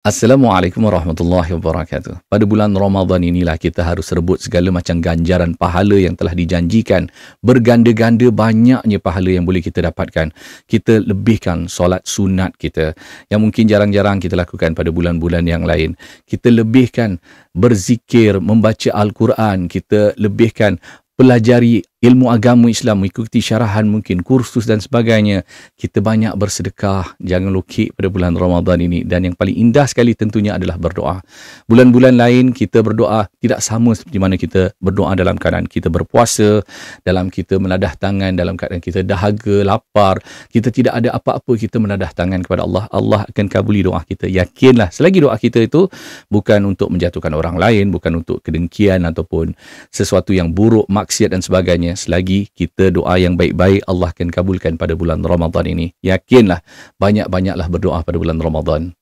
Assalamualaikum warahmatullahi wabarakatuh. Pada bulan Ramadan inilah kita harus rebut segala macam ganjaran pahala yang telah dijanjikan. Berganda-ganda banyaknya pahala yang boleh kita dapatkan. Kita lebihkan solat sunat kita yang mungkin jarang-jarang kita lakukan pada bulan-bulan yang lain. Kita lebihkan berzikir, membaca Al-Quran. Kita lebihkan pelajari ilmu agama Islam, mengikuti syarahan mungkin, kursus dan sebagainya. Kita banyak bersedekah, jangan lokek pada bulan Ramadan ini. Dan yang paling indah sekali tentunya adalah berdoa. Bulan-bulan lain kita berdoa tidak sama seperti mana kita berdoa dalam keadaan kita berpuasa, dalam kita menadah tangan, dalam keadaan kita dahaga, lapar. Kita tidak ada apa-apa, kita menadah tangan kepada Allah. Allah akan kabuli doa kita. Yakinlah, selagi doa kita itu bukan untuk menjatuhkan orang lain, bukan untuk kedengkian ataupun sesuatu yang buruk, maksiat dan sebagainya. Selagi kita doa yang baik-baik, Allah akan kabulkan pada bulan Ramadan ini. Yakinlah, banyak-banyaklah berdoa pada bulan Ramadan.